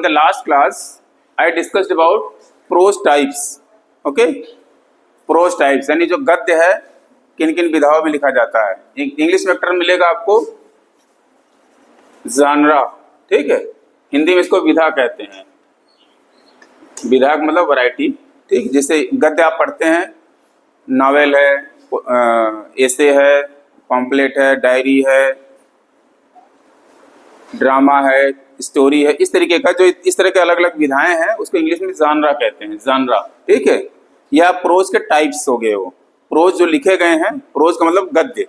In the last class, I discussed about prose types. Okay, prose types यानी जो गद्य है किन किन विधाओं में लिखा जाता है. इंग्लिश में टर्म मिलेगा आपको जानरा. ठीक है, हिंदी में इसको विधा कहते हैं. विधा का मतलब वैरायटी. ठीक, जैसे गद्य आप पढ़ते हैं, नावल है, एसे है, पॉम्पलेट है, डायरी है, ड्रामा है, स्टोरी है. इस तरीके का जो इस तरह के अलग अलग विधाएं हैं उसको इंग्लिश में जानरा कहते हैं. जानरा. ठीक है, या प्रोज के टाइप्स हो गए. वो प्रोज जो लिखे गए हैं, प्रोज का मतलब गद्य.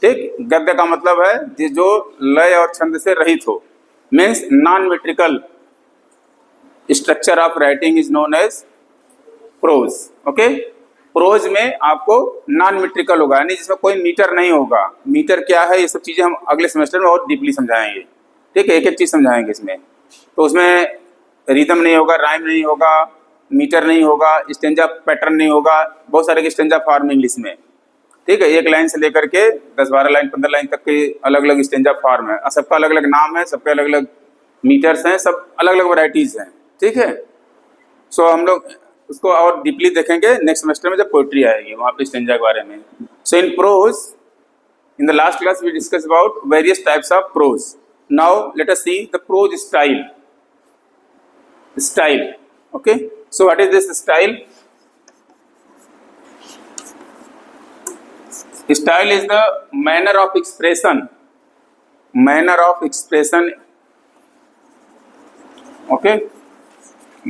ठीक, गद्य का मतलब है जो लय और छंद से रहित हो. Means non metrical structure of writing is known as prose. Okay, prose में आपको नॉन मेट्रिकल होगा, यानी जिसमें कोई मीटर नहीं होगा. मीटर क्या है, ये सब चीजें हम अगले सेमेस्टर में और डीपली समझाएंगे. ठीक है, एक एक चीज समझाएंगे इसमें. तो उसमें रिदम नहीं होगा, राइम नहीं होगा, मीटर नहीं होगा, स्टेंजा पैटर्न नहीं होगा. बहुत सारे के स्टेंजा फॉर्म इंग्लिश में. ठीक है, एक लाइन से लेकर के 10-12 लाइन 15 लाइन तक के अलग अलग स्टेंजा फॉर्म है. सबका अलग अलग नाम है, सबके अलग अलग मीटर्स हैं, सब अलग अलग वैरायटीज हैं. ठीक है, सो हम लोग उसको और डीपली देखेंगे नेक्स्ट सेमेस्टर में जब पोइट्री आएगी वहाँ पे स्टेंजा के बारे में. So in prose, in the last class we discuss about various types of prose. Now let us see the prose style. Style. Okay. So what is this style? Style is the manner of expression. Manner of expression. Okay.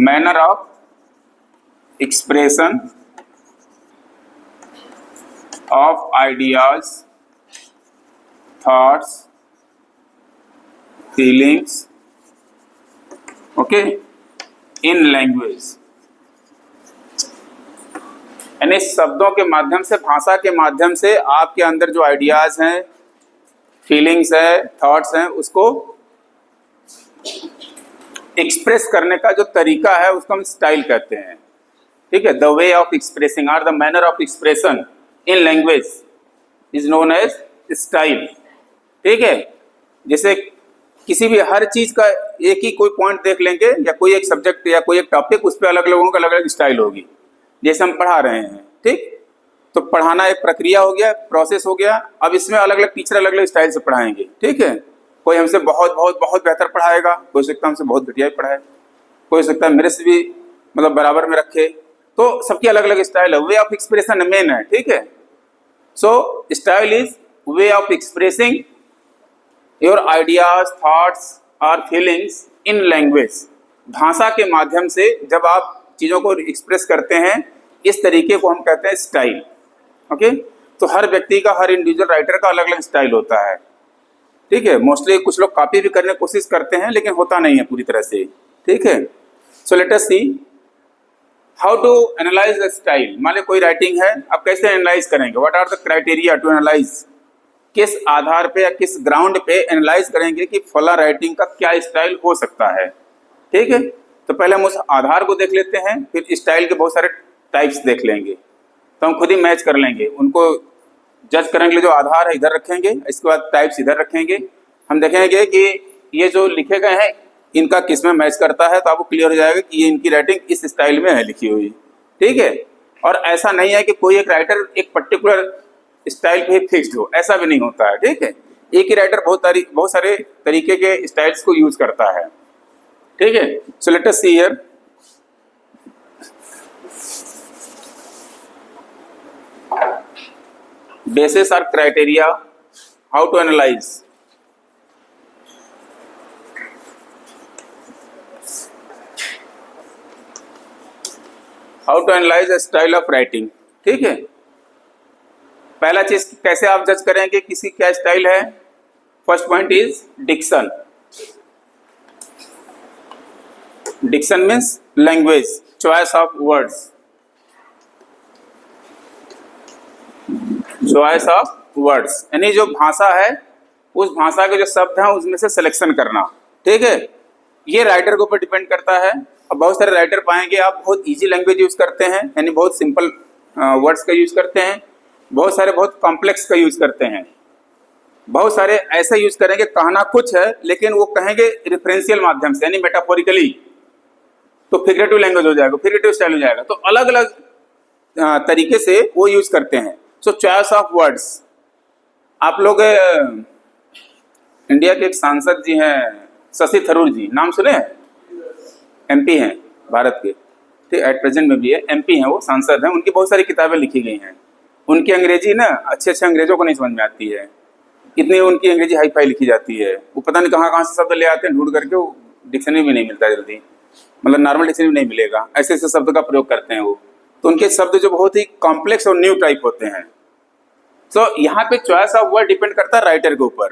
Manner of expression of ideas, thoughts, feelings. Okay, in language. यानी शब्दों के माध्यम से, भाषा के माध्यम से आपके अंदर जो आइडियाज हैं, फीलिंग्स है, थॉट्स हैं, उसको एक्सप्रेस करने का जो तरीका है उसको हम स्टाइल कहते हैं. ठीक है, द वे ऑफ एक्सप्रेसिंग और the manner of expression in language is known as style. ठीक है, जैसे किसी भी हर चीज का एक ही कोई पॉइंट देख लेंगे, या कोई एक सब्जेक्ट या कोई एक टॉपिक, उस पर अलग लोगों का अलग अलग स्टाइल होगी. जैसे हम पढ़ा रहे हैं, ठीक, तो पढ़ाना एक प्रक्रिया हो गया, प्रोसेस हो गया. अब इसमें अलग अलग टीचर अलग अलग स्टाइल से पढ़ाएंगे. ठीक है, कोई हमसे बहुत बहुत बहुत बेहतर पढ़ाएगा, कोई सकता है हमसे बहुत घटिया ही पढ़ाए, कोई सकता है मेरे से भी मतलब बराबर में रखे. तो सबकी अलग अलग स्टाइल है. वे ऑफ एक्सप्रेशन मेन है. ठीक है, so style is way of expressing your ideas, thoughts और फीलिंग्स इन लैंग्वेज. भाषा के माध्यम से जब आप चीज़ों को एक्सप्रेस करते हैं, इस तरीके को हम कहते हैं स्टाइल. ओके, तो हर व्यक्ति का, हर इंडिविजुअल राइटर का अलग अलग स्टाइल होता है. ठीक है, मोस्टली कुछ लोग कॉपी भी करने की कोशिश करते हैं, लेकिन होता नहीं है पूरी तरह से. ठीक है, so let us see how to analyse the style. मान लो कोई राइटिंग है, आप कैसे एनालाइज करेंगे? What are the criteria to analyse? किस आधार पे या किस ग्राउंड पे एनालाइज करेंगे कि फला राइटिंग का क्या स्टाइल हो सकता है. ठीक है, तो पहले हम उस आधार को देख लेते हैं, फिर स्टाइल के बहुत सारे टाइप्स देख लेंगे. तो हम खुद ही मैच कर लेंगे, उनको जज करने के लिए जो आधार है इधर रखेंगे, इसके बाद टाइप्स इधर रखेंगे. हम देखेंगे कि ये जो लिखे गए हैं इनका किस में मैच करता है, तो आपको क्लियर हो जाएगा कि ये इनकी राइटिंग इस स्टाइल में है लिखी हुई. ठीक है, और ऐसा नहीं है कि कोई एक राइटर एक पर्टिकुलर स्टाइल पे ही फिक्स्ड हो, ऐसा भी नहीं होता है. ठीक है, एक ही राइटर बहुत सारे तरीके के स्टाइल्स को यूज करता है. ठीक है, so let us see here. Basis और criteria how to analyse. How to analyse a style of writing. ठीक है, पहला चीज कैसे आप जज करेंगे किसी क्या स्टाइल है? First point is diction. Diction means language, choice of words. Choice of words यानी जो भाषा है, उस भाषा के जो शब्द हैं उसमें से सिलेक्शन करना. ठीक है, ये राइटर के ऊपर डिपेंड करता है. अब बहुत सारे राइटर पाएंगे आप बहुत इजी लैंग्वेज यूज करते हैं, यानी बहुत सिंपल वर्ड्स का यूज करते हैं. बहुत सारे बहुत कॉम्प्लेक्स का यूज करते हैं. बहुत सारे ऐसा यूज करेंगे, कहना कुछ है लेकिन वो कहेंगे रेफरेंशियल माध्यम से, यानी मेटाफोरिकली, तो फिगरेटिव लैंग्वेज हो जाएगा, फिगरेटिव स्टाइल हो जाएगा। तो अलग अलग तरीके से वो यूज करते हैं। सो चॉइस ऑफ वर्ड्स, आप लोग इंडिया के एक सांसद जी हैं शशि थरूर जी, नाम सुने हैं? एमपी हैं भारत के, ठीक, एट प्रेजेंट में भी है, एमपी हैं, वो सांसद हैं। उनकी बहुत सारी किताबें लिखी गई हैं। उनकी अंग्रेजी ना अच्छे अच्छे अंग्रेजों को नहीं समझ में आती है, इतनी उनकी अंग्रेजी हाई फाई लिखी जाती है। वो पता नहीं कहाँ कहाँ से शब्द ले आते हैं ढूंढ करके, वो डिक्शनरी भी नहीं मिलता जल्दी, मतलब नॉर्मल डिक्शनरी नहीं मिलेगा, ऐसे ऐसे शब्द का प्रयोग करते हैं वो। तो उनके शब्द जो बहुत ही कॉम्प्लेक्स और न्यू टाइप होते हैं। सो यहाँ पे चॉइस ऑफ वर्ड डिपेंड करता है राइटर के ऊपर,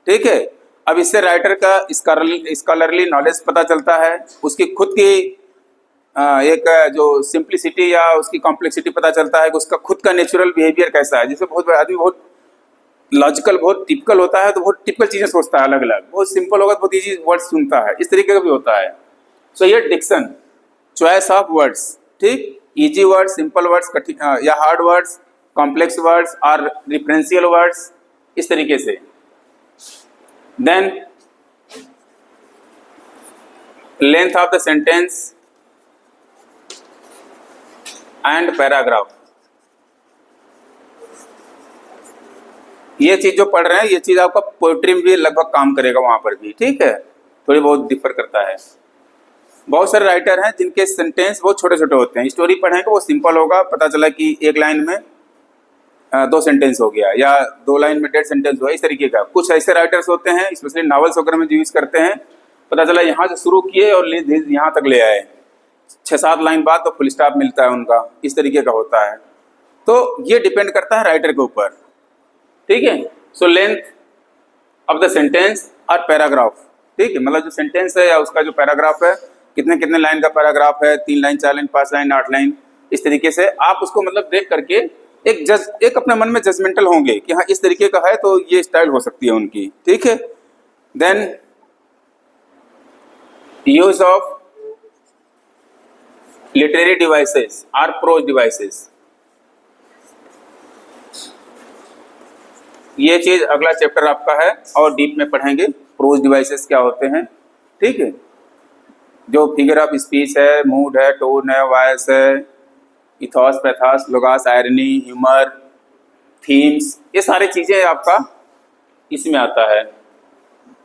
ठीक है। अब इससे राइटर का स्कॉलरली नॉलेज पता चलता है, उसकी खुद की एक जो सिंप्लिसिटी या उसकी कॉम्प्लेक्सिटी पता चलता है कि उसका खुद का नेचुरल बिहेवियर कैसा है। जैसे बहुत बड़ा आदमी बहुत लॉजिकल, बहुत टिपिकल होता है, तो बहुत टिपिकल चीजें सोचता है अलग अलग, बहुत सिंपल होगा तो बहुत ईजी वर्ड सुनता है, इस तरीके का भी होता है। सो ये डिक्शन, चॉइस ऑफ वर्ड्स, ठीक, इजी वर्ड्स, सिंपल वर्ड्स, कठिन या हार्ड वर्ड्स, कॉम्प्लेक्स वर्ड्स और रिफरेंशियल वर्ड्स, इस तरीके से। Then length of the sentence and paragraph, ये चीज जो पढ़ रहे हैं, ये चीज आपका पोएट्री में भी लगभग काम करेगा वहां पर भी, ठीक है, थोड़ी बहुत डिफर करता है। बहुत सारे राइटर हैं जिनके सेंटेंस बहुत छोटे छोटे होते हैं, स्टोरी पढ़ेंगे वो सिंपल होगा, पता चला कि एक लाइन में 2 सेंटेंस हो गया, या 2 लाइन में 1.5 सेंटेंस हुआ, इस तरीके का। कुछ ऐसे राइटर्स होते हैं, स्पेशली नॉवेल्स वगैरह में जो यूज करते हैं, पता चला यहाँ से शुरू किए और यहाँ तक ले आए, 6-7 लाइन बाद तो फुल स्टॉप मिलता है उनका, इस तरीके का होता है। तो ये डिपेंड करता है राइटर के ऊपर, ठीक है। So length of the sentence और पैराग्राफ, ठीक है, मतलब जो सेंटेंस है या उसका जो पैराग्राफ है, कितने कितने लाइन का पैराग्राफ है, 3 लाइन, 4 लाइन, 5 लाइन, 8 लाइन, इस तरीके से आप उसको मतलब देख करके एक अपने मन में जजमेंटल होंगे कि हाँ इस तरीके का है तो ये स्टाइल हो सकती है उनकी, ठीक है। Then use of literary devices और प्रोज डिवाइसेस, ये चीज अगला चैप्टर आपका है और डीप में पढ़ेंगे, प्रोज डिवाइसेस क्या होते हैं, ठीक है। जो फिगर ऑफ स्पीच है, मूड है, टोन है, वॉइस है, इथॉस, पैथॉस, लोगस, आयरनी, ह्यूमर, थीम्स, ये सारी चीजें आपका इसमें आता है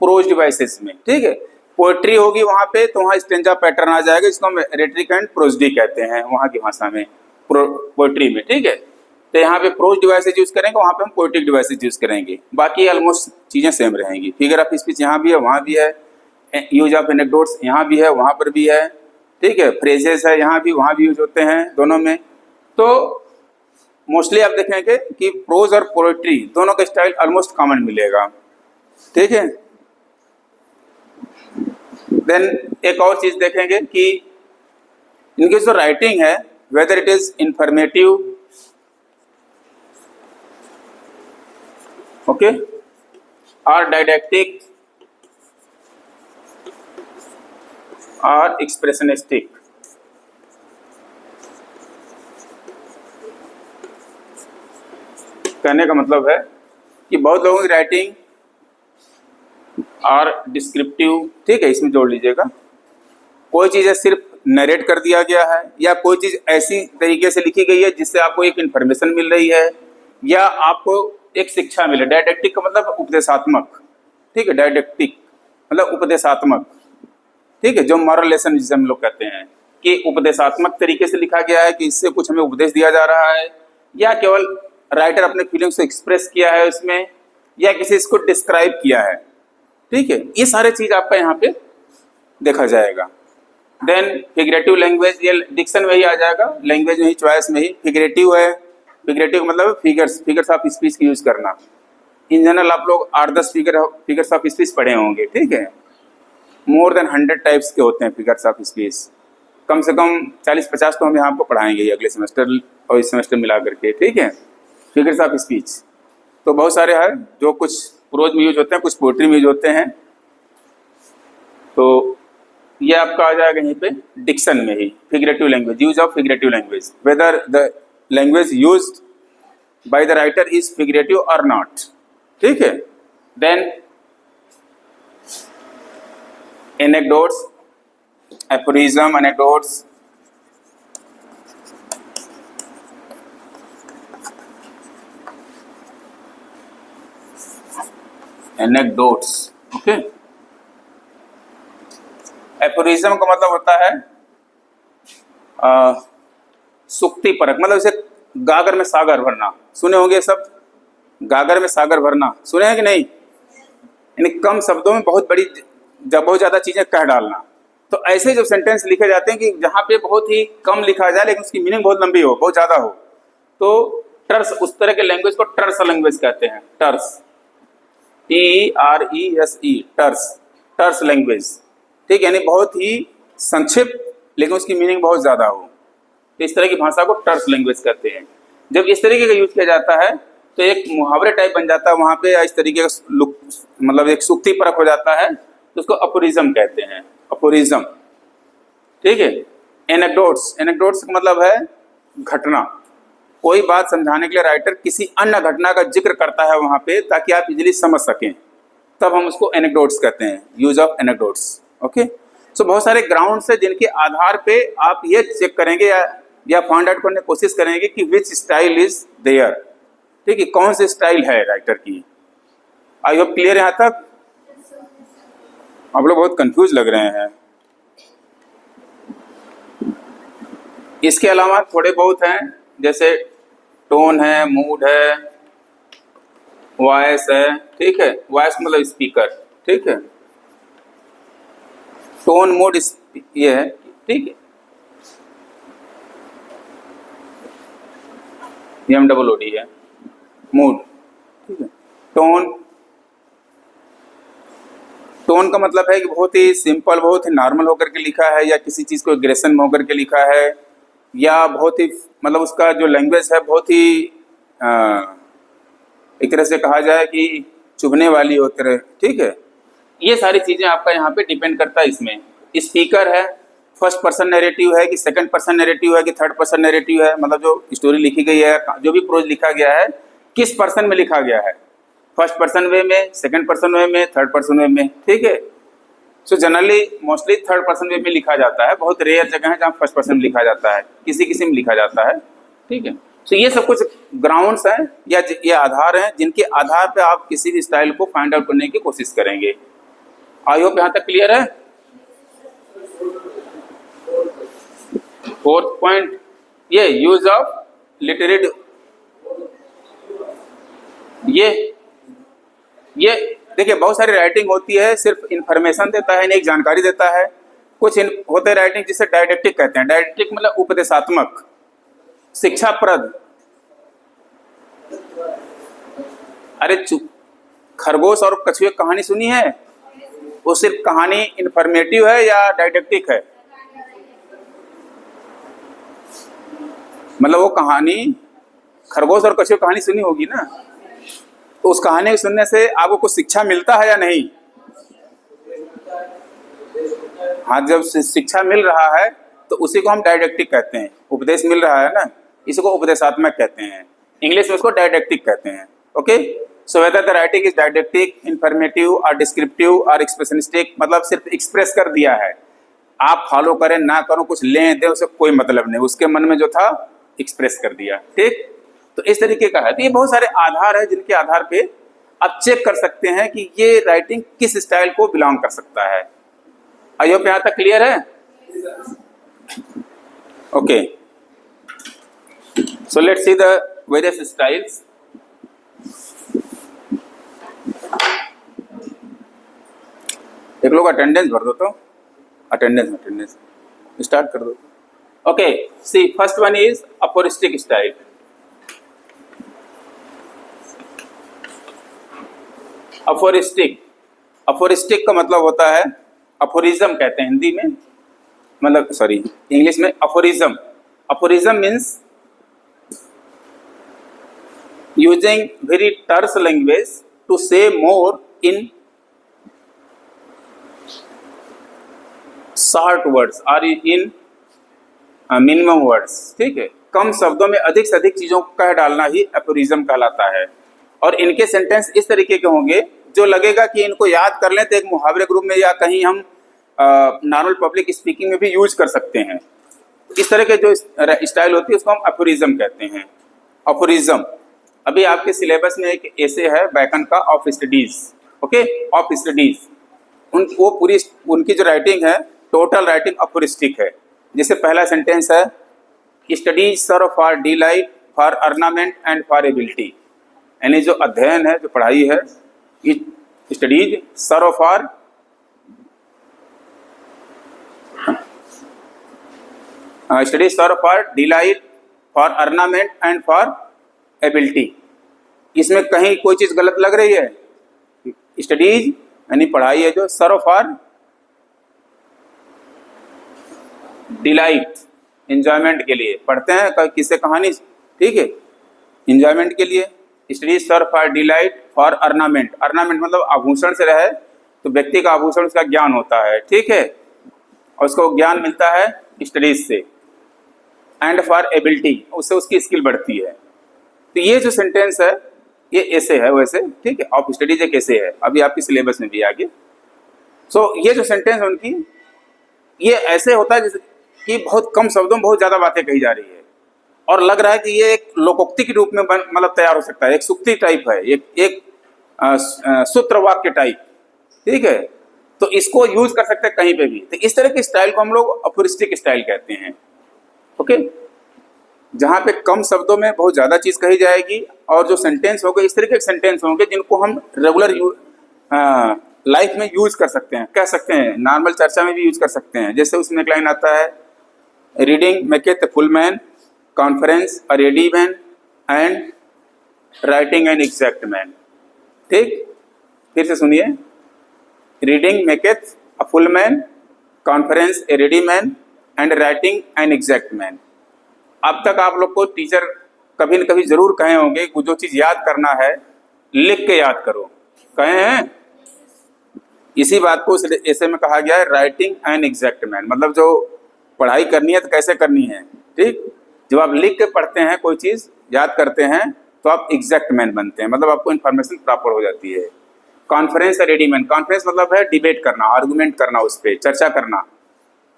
प्रोज डिवाइसेस में, ठीक है। पोएट्री होगी वहां पे तो वहाँ स्टेंजा पैटर्न आ जाएगा, इसको हम रेट्रिक एंड प्रोजडी कहते हैं वहाँ की भाषा में, पोएट्री में, ठीक है। तो यहाँ पे प्रोज डिवाइसेज यूज करेंगे, वहाँ पे हम पोएटिक डिवाइसेज यूज करेंगे, बाकी ऑलमोस्ट चीजें सेम रहेंगी। फिगर ऑफ स्पीच यहाँ भी है, वहाँ भी है, यूज ऑफ एनेक्डोट्स यहाँ भी है, वहाँ पर भी है, ठीक है। फ्रेजेस है यहाँ भी, वहाँ भी यूज होते हैं, दोनों में। तो मोस्टली आप देखेंगे कि प्रोज और पोएट्री दोनों का स्टाइल ऑलमोस्ट कॉमन मिलेगा, ठीक है। देन एक और चीज देखेंगे कि इनकी जो राइटिंग है, whether it is informative, okay, और डायडेक्टिक और एक्सप्रेशनिस्टिक, कहने का मतलब है कि बहुत लोगों की राइटिंग और डिस्क्रिप्टिव, ठीक है, इसमें जोड़ लीजिएगा। कोई चीज़ सिर्फ नरेट कर दिया गया है, या कोई चीज़ ऐसी तरीके से लिखी गई है जिससे आपको एक इन्फॉर्मेशन मिल रही है या आपको एक शिक्षा मिले। डायडेक्टिक का मतलब उपदेशात्मक, ठीक है, डायडेक्टिक मतलब उपदेशात्मक, ठीक है, जो मॉरल लेसन जिसे हम लोग कहते हैं कि उपदेशात्मक तरीके से लिखा गया है कि इससे कुछ हमें उपदेश दिया जा रहा है, या केवल राइटर अपने फीलिंग्स को एक्सप्रेस किया है उसमें, या किसी इसको डिस्क्राइब किया है, ठीक है। ये सारे चीज आपका यहाँ पे देखा जाएगा। देन फिगरेटिव लैंग्वेज, ये डिक्शन में ही आ जाएगा, लैंग्वेज में ही, चॉइस में ही। फिगरेटिव है, फिगरेटिव मतलब फिगर्स ऑफ स्पीच की यूज करना। इन जनरल आप लोग 8-10 फिगर्स ऑफ स्पीच पढ़े होंगे, ठीक है। मोर देन 100 टाइप्स के होते हैं फिगर्स ऑफ स्पीच, कम से कम 40-50 तो हम यहाँ आपको पढ़ाएंगे अगले सेमेस्टर और इस सेमेस्टर मिला करके, ठीक है। फिगर्स ऑफ स्पीच तो बहुत सारे हैं, जो कुछ प्रोज में यूज होते हैं, कुछ पोएट्री में यूज होते हैं। तो ये आपका आ जाएगा यहीं पे डिक्शन में ही, figurative language, use of figurative language, whether the language used by the writer is figurative और नॉट, ठीक है। Then anecdotes, aphorism, anecdotes, anecdotes. Okay, aphorism का मतलब होता है सुक्ति परक, मतलब जैसे गागर में सागर भरना, सुने होंगे सब, गागर में सागर भरना सुने हैं कि नहीं? यानी कम शब्दों में बहुत बड़ी, जब बहुत ज्यादा चीजें कह डालना। तो ऐसे जब सेंटेंस लिखे जाते हैं कि जहाँ पे बहुत ही कम लिखा जाए लेकिन उसकी मीनिंग बहुत लंबी हो, बहुत ज्यादा हो, तो टर्स, उस तरह के लैंग्वेज को टर्स लैंग्वेज कहते हैं। टर्स, TRESE, टर्स, टर्स लैंग्वेज। ठीक, यानी बहुत ही संक्षिप्त लेकिन उसकी मीनिंग बहुत ज्यादा हो, तो इस तरह की भाषा को टर्स लैंग्वेज कहते हैं। जब इस तरीके का यूज किया जाता है तो एक मुहावरे टाइप बन जाता है, वहां पे इस तरीके का मतलब एक सुक्ति परक हो जाता है, तो उसको अपोरिज्म कहते हैं, अपोरिज्म। ठीक है। एनेक्डोट्स, एनेक्डोट्स का मतलब है घटना। कोई बात समझाने के लिए राइटर किसी अन्य घटना का जिक्र करता है वहां पे, ताकि आप इजीली समझ सकें, तब हम उसको एनेक्डोट्स कहते हैं, यूज ऑफ एनेक्डोट्स। ओके, सो बहुत सारे ग्राउंड्स है जिनके आधार पे आप ये चेक करेंगे या फाइंड आउट करने की कोशिश करेंगे कि विच स्टाइल इज देयर। ठीक है, कौन सी स्टाइल है राइटर की। आई होप क्लियर यहां तक? आप लोग बहुत कंफ्यूज लग रहे हैं। इसके अलावा थोड़े बहुत हैं, जैसे टोन है, मूड है, वॉइस है। ठीक है, वॉइस मतलब स्पीकर। ठीक है, टोन, मूड ये है। ठीक है, MOOD है, मूड। ठीक है, टोन, टोन का मतलब है कि बहुत ही सिंपल, बहुत ही नॉर्मल होकर के लिखा है, या किसी चीज को एग्रेशन में होकर के लिखा है, या बहुत ही मतलब उसका जो लैंग्वेज है बहुत ही एक तरह से कहा जाए कि चुभने वाली होकर। ठीक है, ये सारी चीजें आपका यहाँ पे डिपेंड करता है। इसमें स्पीकर है, फर्स्ट पर्सन नैरेटिव है कि सेकंड पर्सन नैरेटिव है कि थर्ड पर्सन नैरेटिव है, मतलब जो स्टोरी लिखी गई है, जो भी प्रोज लिखा गया है, किस पर्सन में लिखा गया है, फर्स्ट पर्सन वे में, सेकंड पर्सन वे में, थर्ड पर्सन वे में। ठीक है, so generally mostly third person way में लिखा जाता है, बहुत रेयर जगह है जहाँ फर्स्ट पर्सन में लिखा जाता है, किसी किसी में लिखा जाता है। ठीक है, सो ये सब कुछ ग्राउंड्स हैं या ये आधार हैं जिनके आधार पे आप किसी भी स्टाइल को फाइंड आउट करने की कोशिश करेंगे। आई होप यहाँ तक क्लियर है। फोर्थ पॉइंट, ये यूज ऑफ लिटरेरी, ये देखिए बहुत सारी राइटिंग होती है, सिर्फ इंफॉर्मेशन देता है, एक जानकारी देता है। कुछ होते राइटिंग जिसे डायडेक्टिक कहते हैं। डायडेक्टिक मतलब उपदेशात्मक, शिक्षाप्रद। अरे चुप, खरगोश और कछुए कहानी सुनी है? वो सिर्फ कहानी इंफॉर्मेटिव है या डायडेक्टिक है? मतलब वो कहानी, खरगोश और कछुए कहानी सुनी होगी ना, तो उस कहानी को सुनने से आपको कुछ शिक्षा मिलता है या नहीं? हाँ, जब शिक्षा मिल रहा है तो उसी को हम डायडेक्टिक कहते हैं। उपदेश मिल रहा है ना, इसी को उपदेशात्मक कहते हैं। इंग्लिश में उसको डायडेक्टिक कहते हैं। Okay, so whether the writing is didactic, informative और डिस्क्रिप्टिव और एक्सप्रेशनिस्टिक, मतलब सिर्फ एक्सप्रेस कर दिया है, आप फॉलो करें ना करो, कुछ लें दें, उसे कोई मतलब नहीं, उसके मन में जो था एक्सप्रेस कर दिया। ठीक, तो इस तरीके का है। तो ये बहुत सारे आधार है जिनके आधार पे आप चेक कर सकते हैं कि ये राइटिंग किस स्टाइल को बिलोंग कर सकता है। आई होप यहाँ तक क्लियर है। Okay, so let's see the various styles. एक लोग अटेंडेंस भर दो, तो अटेंडेंस स्टार्ट कर दो। Okay, see first one is aphoristic style. Aphoristic का मतलब होता है, अफोरिज्म कहते हैं हिंदी में, मतलब सॉरी इंग्लिश में aphorism. Aphorism means using very terse language to say more in short words और इन मिनिमम वर्ड्स। ठीक है, कम शब्दों में अधिक से अधिक चीजों को कह डालना ही अफोरिज्म कहलाता है। और इनके सेंटेंस इस तरीके के होंगे जो लगेगा कि इनको याद कर लें तो एक मुहावरे के रूप में या कहीं हम नॉर्मल पब्लिक स्पीकिंग में भी यूज कर सकते हैं। इस तरह के जो स्टाइल होती है उसको हम अफोरिज्म कहते हैं। अफोरिज्म, अभी आपके सिलेबस में एक ऐसे है बैकन का of studies, okay, of studies, वो पूरी उनकी जो राइटिंग है टोटल राइटिंग अफोरिस्टिक है। जैसे पहला सेंटेंस है studies serve for delight for ornament and for ability, यानी जो अध्ययन है, जो पढ़ाई है, studies serve for studies serve for delight for ornament and for ability. इसमें कहीं कोई चीज गलत लग रही है? स्टडीज यानी पढ़ाई है जो सर्व फॉर डिलाइट, एंजॉयमेंट के लिए पढ़ते हैं किससे कहानी, ठीक है, एंजॉयमेंट के लिए। Studies serve for delight for ornament, ornament मतलब आभूषण से रहे तो व्यक्ति का आभूषण उसका ज्ञान होता है, ठीक है, और उसको ज्ञान मिलता है स्टडीज से। एंड फॉर एबिलिटी, उससे उसकी स्किल बढ़ती है। तो ये जो सेंटेंस है ये ऐसे है वैसे, ठीक है, ऑफ स्टडीज एक ऐसे है, अभी आपकी सिलेबस में भी आगे। सो ये जो सेंटेंस है उनकी, ये ऐसे होता है जैसे कि बहुत कम शब्दों में बहुत ज़्यादा बातें कही जा रही है और लग रहा है कि ये एक लोकोक्ति के रूप में मतलब तैयार हो सकता है, एक सूक्ति टाइप है, एक सूत्र वाक्य टाइप, ठीक है। तो इसको यूज कर सकते हैं कहीं पे भी। तो इस तरह के स्टाइल को हम लोग अफोरिस्टिक स्टाइल कहते हैं, ओके, जहाँ पे कम शब्दों में बहुत ज़्यादा चीज़ कही जाएगी और जो सेंटेंस होंगे इस तरह के सेंटेंस होंगे जिनको हम रेगुलर लाइफ में यूज कर सकते हैं, कह सकते हैं, नॉर्मल चर्चा में भी यूज कर सकते हैं। जैसे उसमें एक लाइन आता है reading maketh a full man, conference a ready man and writing an exact man, ठीक, फिर से सुनिए, reading maketh a full man, conference a ready man and writing an exact man. अब तक आप लोग को टीचर कभी न कभी जरूर कहे होंगे कि जो चीज याद करना है लिख के याद करो, कहे हैं। इसी बात को ऐसे में कहा गया है राइटिंग एन एग्जैक्ट मैन, मतलब जो पढ़ाई करनी है तो कैसे करनी है, ठीक। जब आप लिख के पढ़ते हैं कोई चीज याद करते हैं तो आप एग्जैक्ट मैन बनते हैं, मतलब आपको इन्फॉर्मेशन प्रॉपर हो जाती है। कॉन्फ्रेंस रेडी मैन, कॉन्फ्रेंस मतलब है डिबेट करना, आर्गुमेंट करना, उस पर चर्चा करना,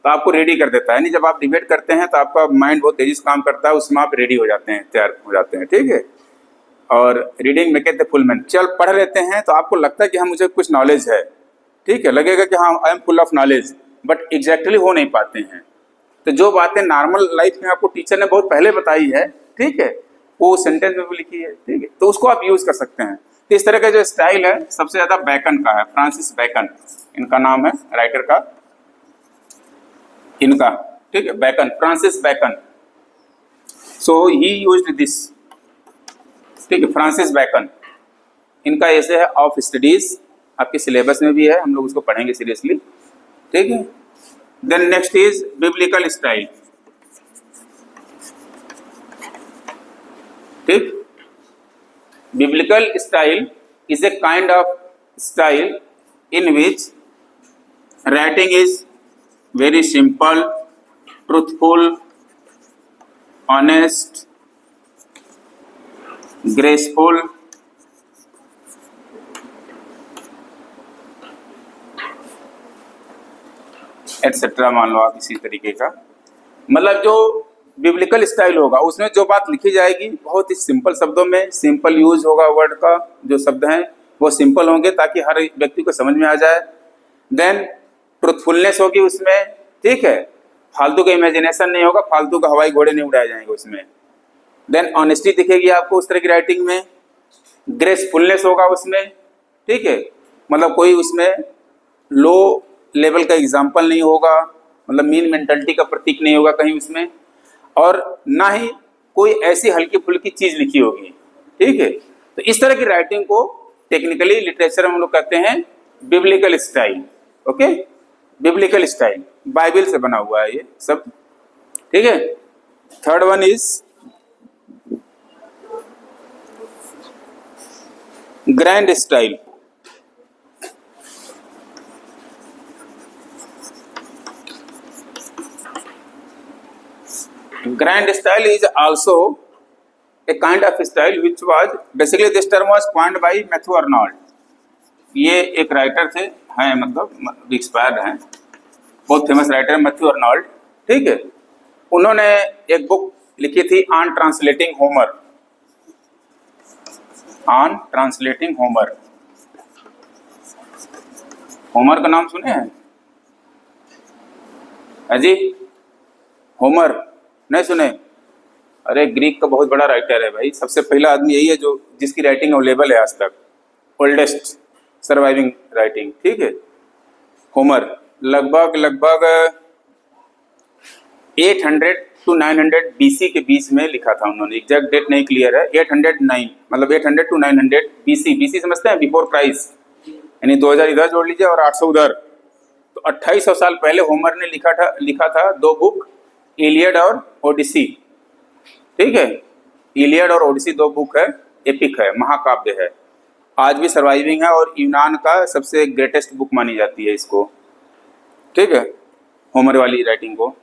तो आपको रेडी कर देता है। नहीं, जब आप डिबेट करते हैं तो आपका माइंड बहुत तेजी से काम करता है, उसमें आप रेडी हो जाते हैं, तैयार हो जाते हैं, ठीक है। और reading make the full man, चल पढ़ लेते हैं तो आपको लगता है कि हाँ मुझे कुछ नॉलेज है, ठीक है, लगेगा कि हाँ I am full of knowledge, but exactly हो नहीं पाते हैं। तो जो बातें नॉर्मल लाइफ में आपको टीचर ने बहुत पहले बताई है, ठीक है, वो सेंटेंस में भी लिखी है, ठीक है, तो उसको आप यूज कर सकते हैं। तो इस तरह का जो स्टाइल है सबसे ज्यादा बैकन का है, फ्रांसिस बैकन इनका नाम है, राइटर का इनका, ठीक है, bacon, Francis bacon. So he used this, ठीक है, फ्रांसिस बैकन, इनका ऐसे है ऑफ स्टडीज, आपके सिलेबस में भी है, हम लोग उसको पढ़ेंगे सीरियसली, ठीक है। Then next is biblical style, ठीक। Biblical style is a kind of style in which writing is very simple, truthful, honest, graceful, etcetera, मान लो आप इसी तरीके का। मतलब जो बिब्लिकल स्टाइल होगा उसमें जो बात लिखी जाएगी बहुत ही सिंपल शब्दों में, सिंपल यूज होगा वर्ड का, जो शब्द हैं वो सिंपल होंगे ताकि हर व्यक्ति को समझ में आ जाए। देन ट्रुथफुलनेस होगी उसमें, ठीक है, फालतू का इमेजिनेशन नहीं होगा, फालतू का हवाई घोड़े नहीं उड़ाए जाएंगे उसमें। देन ऑनेस्टी दिखेगी आपको उस तरह की राइटिंग में। ग्रेसफुलनेस होगा उसमें, ठीक है, मतलब कोई उसमें लो लेवल का एग्जाम्पल नहीं होगा, मतलब मीन मेंटलिटी का प्रतीक नहीं होगा कहीं उसमें, और ना ही कोई ऐसी हल्की फुल्की चीज लिखी होगी, ठीक है। तो इस तरह की राइटिंग को टेक्निकली लिटरेचर में हम लोग कहते हैं biblical style, okay, biblical style, Bible से बना हुआ है ये सब, ठीक है। Third one is grand style. Grand style is also a kind of style which was basically this term was coined by Matthew Arnold. ये एक राइटर थे, हैं मतलब एक्सपायर्ड हैं, बहुत फेमस राइटर है मैथ्यू अर्नोल्ड, ठीक है। उन्होंने एक बुक लिखी थी on translating Homer, on translating Homer. Homer का नाम सुने हैं अजी? होमर नहीं सुने? अरे ग्रीक का बहुत बड़ा राइटर है भाई, सबसे पहला आदमी यही है जो जिसकी राइटिंग अवेलेबल है आज तक, ओल्डेस्ट सर्वाइविंग राइटिंग, ठीक है। होमर लगभग 800 टू 900 बीसी के बीच में लिखा था उन्होंने, एग्जैक्ट डेट नहीं क्लियर है, 809 मतलब 800 टू 900 बीसी। बीसी समझते हैं? बिफोर क्राइस्ट, यानी 2000 इधर जोड़ लीजिए और 800 उधर, तो 2800 साल पहले होमर ने लिखा था 2 बुक, इलियड और ओडिसी, ठीक है। इलियड और ओडिसी 2 बुक है, एपिक है, महाकाव्य है, आज भी सर्वाइविंग है और यूनान का सबसे ग्रेटेस्ट बुक मानी जाती है इसको, ठीक है, होमर वाली राइटिंग को।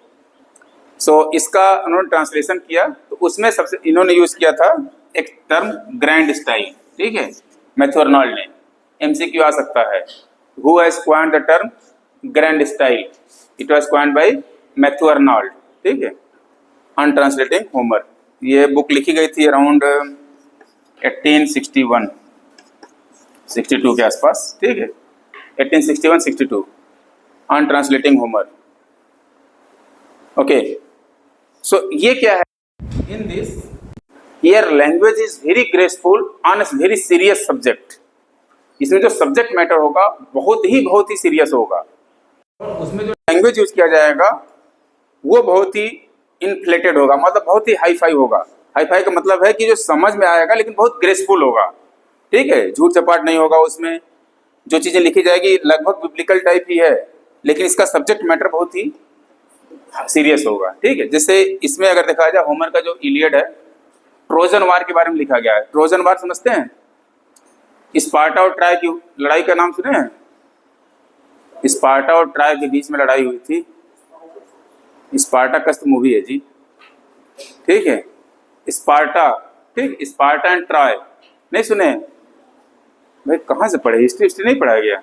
इसका उन्होंने ट्रांसलेशन किया, तो उसमें सबसे इन्होंने यूज किया था एक टर्म ग्रैंड स्टाइल, ठीक है, मैथ्यू अर्नोल्ड ने। एमसीक्यू आ सकता है, who has coined the term grand style? It was coined bye Matthew Arnold, ठीक है, ऑन ट्रांसलेटिंग होमर। ये बुक लिखी गई थी अराउंड 1861 62 के आसपास, ठीक है, 1861-62 ऑन ट्रांसलेटिंग होमर। ओके, सो ये क्या है? In this here language is very graceful on a very serious subject. इसमें जो सब्जेक्ट मैटर होगा बहुत ही सीरियस होगा, और उसमें जो लैंग्वेज यूज किया जाएगा वो बहुत ही इन्फ्लेटेड होगा, मतलब बहुत ही हाई फाई होगा। हाई फाई का मतलब है कि जो समझ में आएगा लेकिन बहुत ग्रेसफुल होगा, ठीक है, झूठ चपाट नहीं होगा उसमें। जो चीजें लिखी जाएगी लगभग बिब्लिकल टाइप ही है, लेकिन इसका सब्जेक्ट मैटर बहुत ही सीरियस होगा, ठीक है। जैसे इसमें अगर देखा जाए, होमर का जो इलियड है, ट्रोजन वार के बारे में लिखा गया है। ट्रोजन वार समझते हैं? स्पार्टा और ट्राय की लड़ाई का नाम सुने हैं? स्पार्टा और ट्राय के बीच में लड़ाई हुई थी। स्पार्टाकस मूवी है जी, ठीक है, स्पार्टा, ठीक, स्पार्टा एंड ट्राय नहीं सुने भाई? कहाँ से पढ़े? हिस्ट्री नहीं पढ़ाया गया?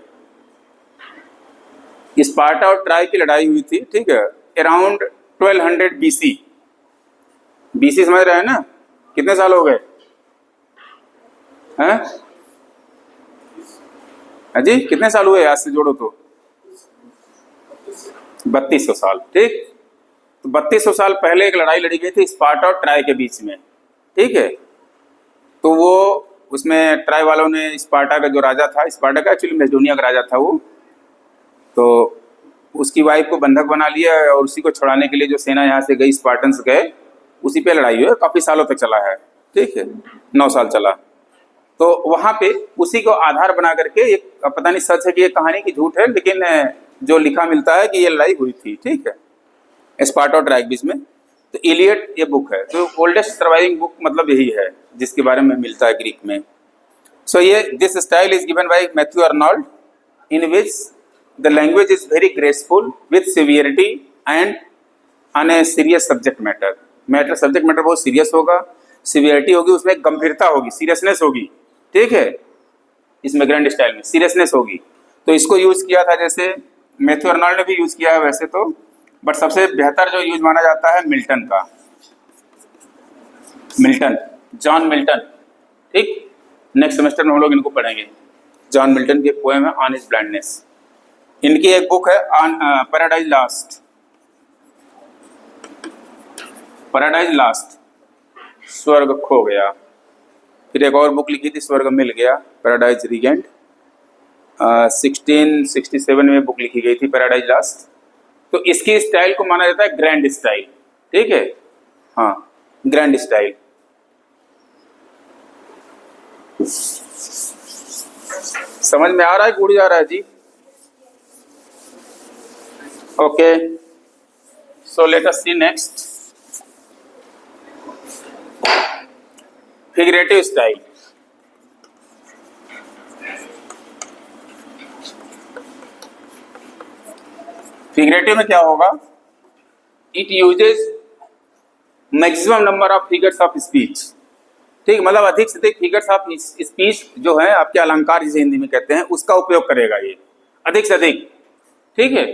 स्पार्टा और ट्राय की लड़ाई हुई थी, ठीक है, अराउंड 1200 बीसी। बीसी समझ रहे हैं ना? कितने साल हो गए हैं? अजी कितने साल हुए आज से जोड़ो तो? 3200 साल, ठीक। तो 3200 साल पहले एक लड़ाई लड़ी गई थी स्पार्टा और ट्राय के बीच में, ठीक है। तो वो उसमें ट्राय वालों ने स्पार्टा का जो राजा था, स्पार्टा का एक्चुअली मैसिडोनिया का राजा था वो, तो उसकी वाइफ को बंधक बना लिया और उसी को छुड़ाने के लिए जो सेना यहाँ से गई, स्पार्टन्स गए, उसी पे लड़ाई हुई, काफ़ी सालों तक चला है, ठीक है, 9 साल चला। तो वहाँ पे उसी को आधार बना करके एक, पता नहीं सच है कि ये कहानी की झूठ है, लेकिन जो लिखा मिलता है कि ये लड़ाई हुई थी, ठीक है, स्पार्टा और ट्राय के बीच में। तो इलियड ये बुक है, तो ओल्डेस्ट सर्वाइविंग बुक मतलब यही है जिसके बारे में मिलता है ग्रीक में। सो ये this style is given by Matthew Arnold, in which the language is very graceful with severity and on a serious subject matter. Subject matter बहुत सीरियस होगा, सिवियरिटी होगी, उसमें गंभीरता होगी, सीरियसनेस होगी, ठीक है। इसमें ग्रैंड स्टाइल में सीरियसनेस होगी, तो इसको यूज किया था, जैसे मैथ्यू अर्नोल्ड ने भी यूज किया है वैसे तो, बट सबसे बेहतर जो यूज माना जाता है मिल्टन का, मिल्टन, जॉन मिल्टन, ठीक। नेक्स्ट सेमेस्टर में हम लोग इनको पढ़ेंगे। जॉन मिल्टन की पोएम है ऑन हिज ब्लाइंडनेस। इनकी एक बुक है on paradise last, paradise last, स्वर्ग खो गया। फिर एक और बुक लिखी थी स्वर्ग मिल गया, पैराडाइज रीगेंड, 1667 में बुक लिखी गई थी पैराडाइज लास्ट। तो इसकी स्टाइल को माना जाता है ग्रैंड स्टाइल, ठीक है, हाँ, ग्रैंड स्टाइल। समझ में आ रहा है कि उड़ जा रहा है जी? ओके, सो लेट अस सी नेक्स्ट, फिगरेटिव स्टाइल। फिगरेटिव में क्या होगा? It uses maximum number of figures of speech. ठीक, मतलब अधिक से अधिक फिगर्स ऑफ स्पीच जो है आपके अलंकार जिसे हिंदी में कहते हैं उसका उपयोग करेगा ये, अधिक से अधिक। ठीक है,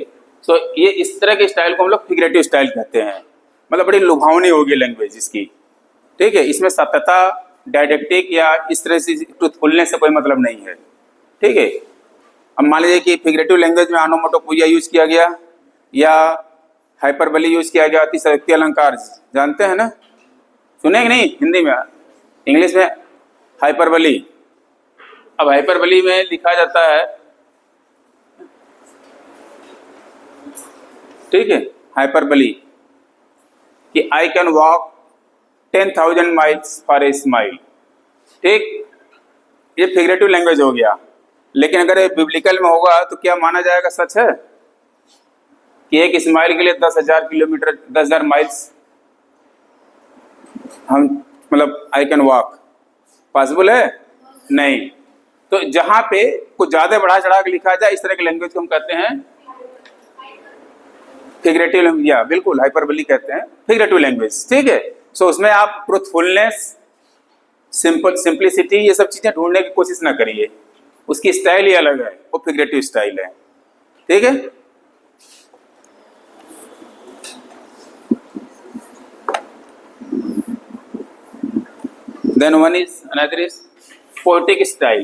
सो ये इस तरह के स्टाइल को हम लोग फिगरेटिव स्टाइल कहते हैं। मतलब बड़ी लुभावनी होगी लैंग्वेज इसकी। ठीक है, इसमें सत्यता, डायडेक्टिक या इस तरह से ट्रूथफुलनेस से कोई मतलब नहीं है। ठीक है, अब मान लीजिए कि फिगरेटिव लैंग्वेज में ऑनोमोटोपोइया यूज किया गया या हाइपरबली यूज किया गया, अतिशयोक्ति अलंकार जानते हैं ना, सुने कि नहीं हिंदी में, इंग्लिश में हाइपरबली। अब हाइपरबली में लिखा जाता है, ठीक है, हाइपरबली कि I can walk 10,000 miles for a smile. ठीक, ये फिगरेटिव लैंग्वेज हो गया। लेकिन अगर ये बिब्लिकल में होगा तो क्या माना जाएगा, सच है कि एक स्माइल के लिए 10,000 किलोमीटर, 10,000 माइल्स हम मतलब आई कैन वॉक, पॉसिबल है? नहीं। तो जहां पे कुछ ज्यादा बढ़ा चढ़ा के लिखा जाए इस तरह की लैंग्वेज को हम कहते हैं फिगरेटिव लैंग्वेज, या बिल्कुल हाइपरबली कहते हैं फिगरेटिव लैंग्वेज। ठीक है, सो उसमें आप ट्रूथफुलनेस, सिंपलिसिटी, ये सब चीजें ढूंढने की कोशिश ना करिए, उसकी स्टाइल ही अलग है, वो फिगरेटिव स्टाइल है। ठीक है, then another is poetic style.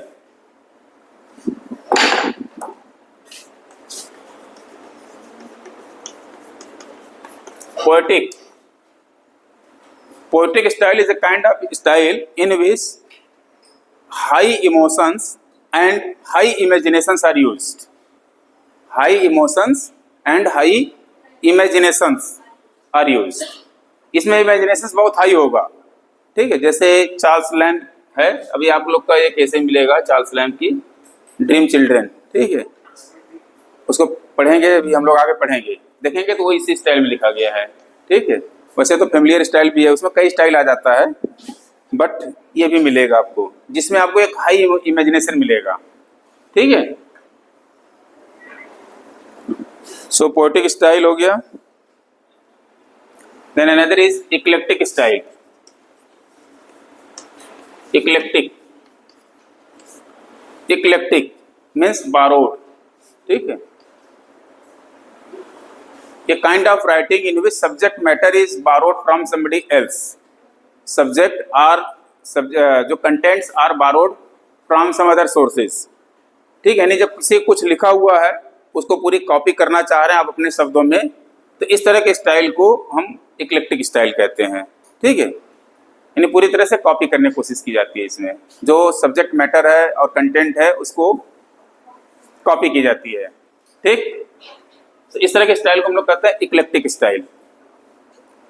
Poetic style is a kind of style in which high emotions and high imaginations are used. High emotions and high imaginations are used. इसमें imaginations बहुत high होगा। ठीक है, जैसे Charles land है, अभी आप लोग का एक ऐसे मिलेगा चार्ल्स लैंड की ड्रीम चिल्ड्रन। ठीक है, उसको पढ़ेंगे, अभी हम लोग आगे पढ़ेंगे, देखेंगे तो वो इसी स्टाइल में लिखा गया है। ठीक है, वैसे तो फेमिलियर स्टाइल भी है, उसमें कई स्टाइल आ जाता है, बट ये भी मिलेगा आपको जिसमें आपको एक हाई इमेजिनेशन मिलेगा। ठीक है, सो पोएटिक स्टाइल हो गया। Then another is eclectic style. Eclectic means borrowed. ठीक है, a kind of writing in which subject matter is borrowed from somebody else. जो contents are borrowed from some other sources. ठीक है, यानी जब किसी कुछ लिखा हुआ है उसको पूरी कॉपी करना चाह रहे हैं आप अपने शब्दों में, तो इस तरह के स्टाइल को हम इक्लेक्टिक स्टाइल कहते हैं। ठीक है, यानी पूरी तरह से कॉपी करने की कोशिश की जाती है, इसमें जो सब्जेक्ट मैटर है और कंटेंट है उसको कॉपी की जाती है। ठीक, तो इस तरह के स्टाइल को हम लोग कहते हैं eclectic style.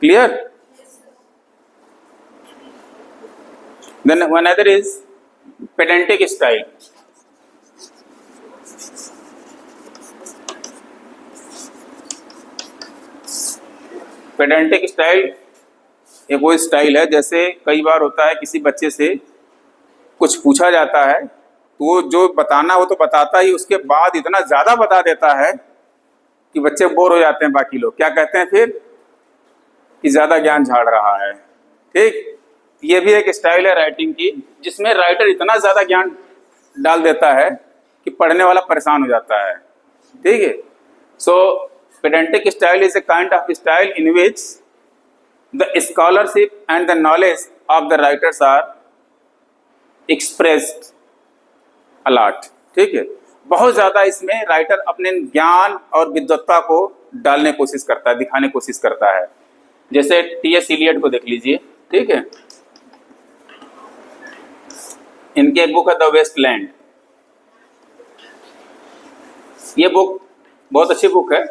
Clear? Then one other is pedantic style. Pedantic style एक वो स्टाइल है, जैसे कई बार होता है किसी बच्चे से कुछ पूछा जाता है तो वो जो बताना वो तो बताता ही, उसके बाद इतना ज्यादा बता देता है कि बच्चे बोर हो जाते हैं। बाकी लोग क्या कहते हैं फिर कि ज्यादा ज्ञान झाड़ रहा है। ठीक, ये भी एक स्टाइल है राइटिंग की, जिसमें राइटर इतना ज्यादा ज्ञान डाल देता है कि पढ़ने वाला परेशान हो जाता है। ठीक है, so pedantic style is a kind of style in which the scholarship and the knowledge of the writers are expressed a lot. ठीक है, बहुत ज्यादा इसमें राइटर अपने ज्ञान और विद्वत्ता को डालने की कोशिश करता है, दिखाने की कोशिश करता है। जैसे टी.एस. इलियट को देख लीजिए। ठीक है, इनकी एक बुक है द वेस्ट लैंड। ये बुक बहुत अच्छी बुक है,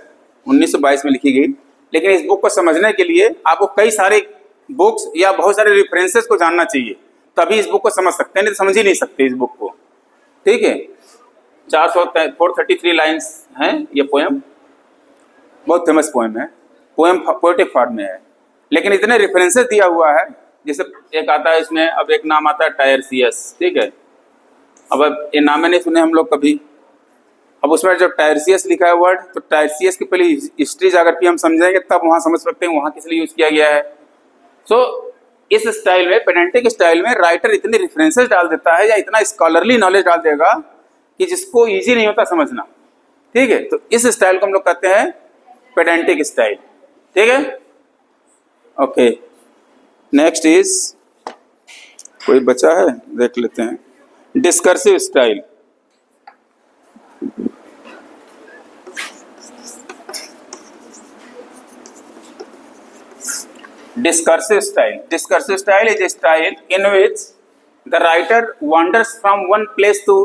1922 में लिखी गई। लेकिन इस बुक को समझने के लिए आपको कई सारे बुक्स या बहुत सारे रेफरेंसेस को जानना चाहिए, तभी इस बुक को समझ सकते हैं, नहीं तो समझ ही नहीं सकते इस बुक को। ठीक है, 433 लाइन्स हैं ये पोएम, बहुत फेमस पोएम है, पोएम पोएटिक फॉर्म में है, लेकिन इतने रेफरेंसेस दिया हुआ है। जैसे एक आता है इसमें, अब एक नाम आता है टायरसियस। ठीक है, अब ये नाम नहीं सुने हम लोग कभी। अब उसमें जब टायरसियस लिखा है वर्ड, तो टायरसियस की पहले हिस्ट्री अगर भी हम समझेंगे तब वहाँ समझ सकते हैं वहाँ किस लिए यूज़ किया गया है। सो इस स्टाइल में, पेडेंटिक स्टाइल में राइटर इतने रेफरेंसेस डाल देता है या इतना स्कॉलरली नॉलेज डाल देगा कि जिसको इजी नहीं होता समझना। ठीक है, तो इस स्टाइल को हम लोग कहते हैं पेडेंटिक स्टाइल। ठीक है, ओके। नेक्स्ट इज, कोई बचा है देख लेते हैं, discursive style. Discursive style. Discursive style is a style in which the writer wanders from one place to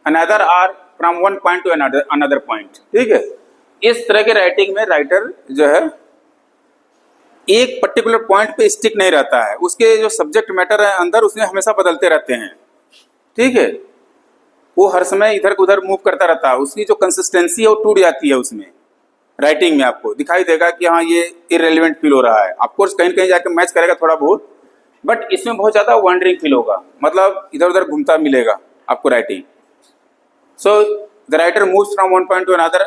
another or from one point to another point. ठीक है, इस तरह के राइटिंग में राइटर जो है एक पर्टिकुलर पॉइंट पे स्टिक नहीं रहता है, उसके जो सब्जेक्ट मैटर है अंदर उसमें हमेशा बदलते रहते हैं। ठीक है, वो हर समय इधर उधर मूव करता रहता है, उसकी जो कंसिस्टेंसी है वो टूट जाती है उसमें। राइटिंग में आपको दिखाई देगा कि हाँ ये इररेलेवेंट फील हो रहा है, ऑफकोर्स कहीं कहीं जाकर मैच करेगा थोड़ा बहुत, बट इसमें बहुत ज़्यादा वॉन्डरिंग फील होगा, मतलब इधर उधर घूमता मिलेगा आपको writing. So the writer moves from one point to another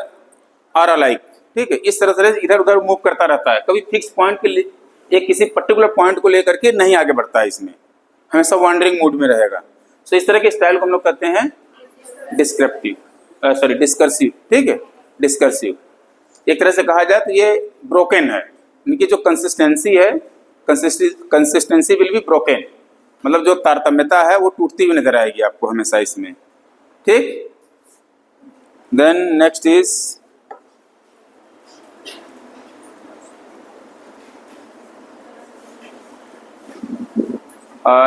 are alike. ठीक है, इस तरह से इधर उधर मूव करता रहता है, कभी फिक्स पॉइंट के लिए एक किसी पर्टिकुलर पॉइंट को लेकर के नहीं आगे बढ़ता है, इसमें हमेशा वॉन्डरिंग मूड में रहेगा। सो इस तरह के स्टाइल को हम लोग कहते हैं डिस्कर्सिव। ठीक है, डिस्कर्सिव। एक तरह से कहा जाए तो ये ब्रोकन है, इनकी जो कंसिस्टेंसी है, कंसिस्टेंसी विल बी ब्रोकन, मतलब जो तारतम्यता है वो टूटती हुई नजर आएगी आपको हमेशा इसमें। ठीक, then next is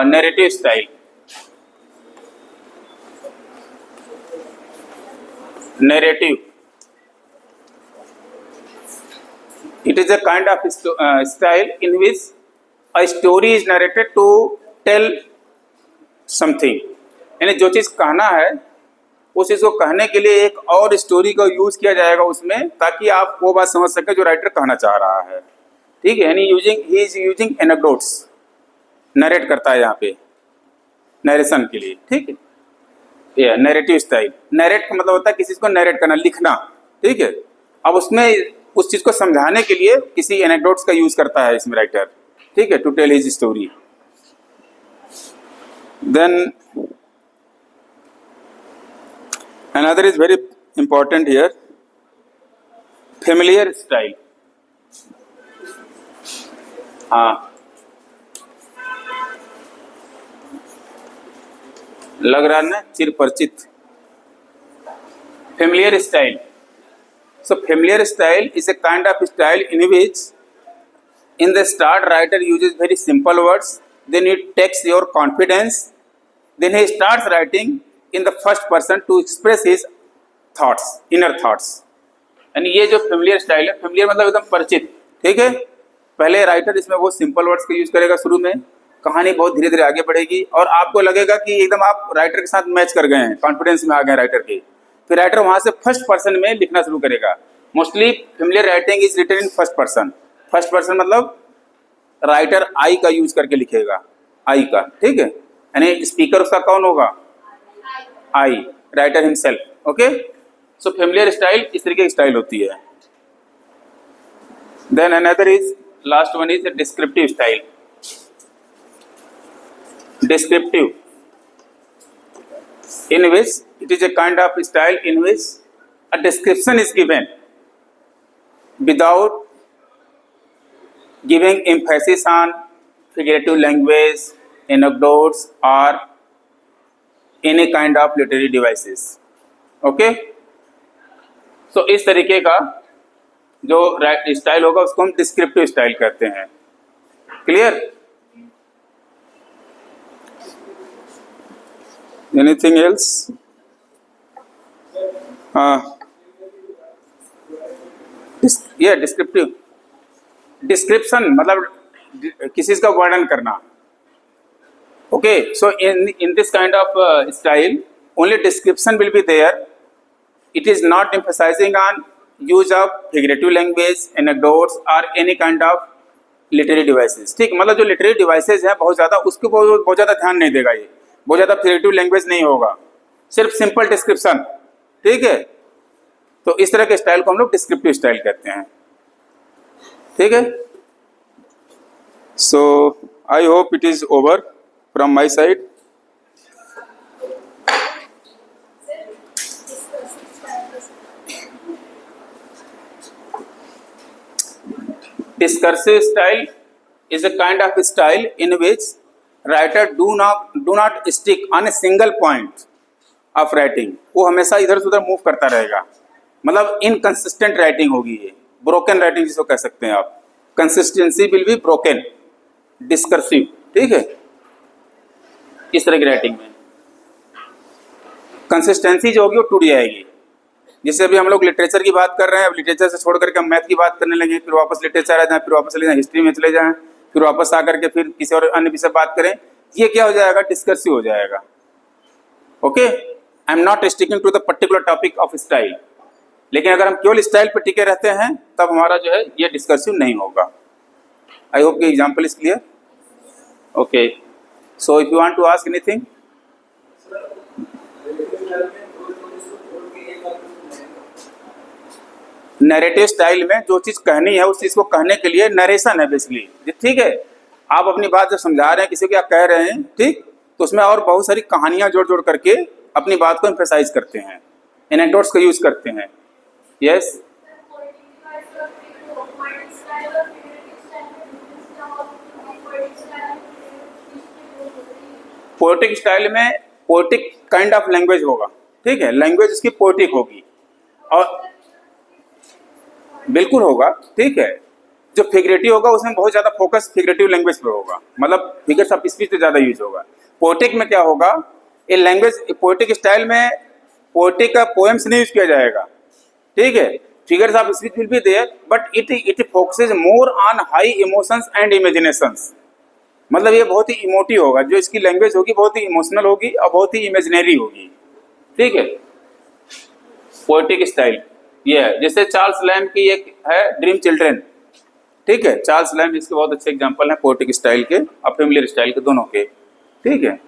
narrative style. Narrative, it is a kind of style in which a story is narrated to tell something, यानी जो चीज़ कहना है उस चीज़ को कहने के लिए एक और स्टोरी का यूज़ किया जाएगा उसमें, ताकि आप वो बात समझ सकें जो राइटर कहना चाह रहा है। ठीक है, यानी he is using anecdotes, narrate करता है यहाँ पे नरेशन के लिए। ठीक है, ये नैरेटिव स्टाइल। नरेट का मतलब होता है किसी चीज़ को नरेट करना, लिखना। ठीक है, अब उसमें उस चीज को समझाने के लिए किसी एनेक्डोट्स का यूज करता है इसमें राइटर। ठीक है, to tell his story. Then another is very important here, familiar style. हाँ, लग रहा है ना चिर परिचित। Familiar style. So familiar style is a kind of style in which in the start writer uses very simple words, then it takes your confidence, then he starts writing in the first person to express his thoughts, inner thoughts. यानी ये जो familiar style है, familiar मतलब एकदम परिचित। ठीक है, पहले राइटर इसमें बहुत सिंपल वर्ड्स का यूज करेगा शुरू में, कहानी बहुत धीरे धीरे आगे बढ़ेगी और आपको लगेगा कि एकदम आप राइटर के साथ मैच कर गए हैं, कॉन्फिडेंस में आ गए राइटर के। फिर राइटर वहां से फर्स्ट पर्सन में लिखना शुरू करेगा। Mostly familiar writing is written in first person. First person मतलब राइटर आई का यूज करके लिखेगा, आई का। ठीक है, यानी स्पीकर उसका कौन होगा, I, writer himself. Okay, so familiar style इस तरीके की स्टाइल होती है। Then another is, last one is descriptive style. Descriptive, in which it is a kind of style in which a description is given without giving emphasis on figurative language, anecdotes or any kind of literary devices. Okay, so इस तरीके का जो style होगा उसको हम descriptive style कहते हैं। Clear? Anything else? Yeah, descriptive. Description मतलब किसी का वर्णन करना। Okay, so in this kind of style, only description will be there. It is not emphasizing on use of figurative language, anecdotes or any kind of literary devices. ठीक, मतलब जो literary devices हैं बहुत ज़्यादा, उसके बहुत ज़्यादा ध्यान नहीं देगा ये, बहुत ज़्यादा फिगरेटिव लैंग्वेज नहीं होगा, सिर्फ सिंपल डिस्क्रिप्शन। ठीक है, तो इस तरह के स्टाइल को हम लोग डिस्क्रिप्टिव स्टाइल कहते हैं। ठीक है, So I hope it is over from my side. Discursive style is a kind of style in which writer do not stick on a single point of writing. वो हमेशा इधर से उधर मूव करता रहेगा, मतलब इनकंसिस्टेंट राइटिंग होगी, ये ब्रोकन राइटिंग जिसको कह सकते हैं आप. Consistency will be broken. Discursive, ठीक है, इस तरह की राइटिंग में कंसिस्टेंसी जो होगी वो टूट जाएगी. जैसे अभी हम लोग लिटरेचर की बात कर रहे हैं, अब लिटरेचर से छोड़ करके हम मैथ की बात करने लगे, फिर वापस लिटरेचर आ जाए, फिर वापस चले जाएं हिस्ट्री में चले जाएं, फिर वापस आकर के फिर किसी और अन्य विषय बात करें, ये क्या हो जाएगा, डिस्कर्सिव हो जाएगा. Okay, I am not sticking to the particular topic of style. लेकिन अगर हम केवल स्टाइल पर टिके रहते हैं तब हमारा जो है ये डिस्कर्सिव नहीं होगा. आई होप कि example is clear. Okay, so if you want to ask anything. Narrative style में जो चीज कहनी है उस चीज को कहने के लिए नरेशन है बेसिकली, ठीक है. आप अपनी बात जब समझा रहे हैं, किसी को आप कह रहे हैं, ठीक, तो उसमें और बहुत सारी कहानियां जोड़ जोड़ करके अपनी बात को एम्फेसाइज करते हैं, एनेक्डोट्स का यूज करते हैं. यस, पोएटिक स्टाइल में पोएटिक काइंड ऑफ लैंग्वेज होगा, ठीक है, लैंग्वेज उसकी पोएटिक होगी और बिल्कुल होगा, ठीक है. जो फिगरेटिव होगा उसमें बहुत ज्यादा फोकस फिगरेटिव लैंग्वेज पे होगा, मतलब फिगर्स ऑफ स्पीच पे ज्यादा यूज होगा. पोएटिक में क्या होगा, ये लैंग्वेज पोएटिक स्टाइल में पोएटिक का पोएम्स नहीं यूज किया जाएगा, ठीक है. Figures of speech will be there but it focuses more on high emotions and imaginations. मतलब ये बहुत ही इमोटिव होगा, जो इसकी लैंग्वेज होगी बहुत ही इमोशनल होगी और बहुत ही इमेजिनरी होगी, ठीक है. पोएटिक स्टाइल ये है. जैसे चार्ल्स लैम्ब की एक है ड्रीम चिल्ड्रन, ठीक है. चार्ल्स लैम्ब इसके बहुत अच्छे एग्जांपल हैं पोएटिक स्टाइल के और फेमिलियर स्टाइल के, दोनों के, ठीक है.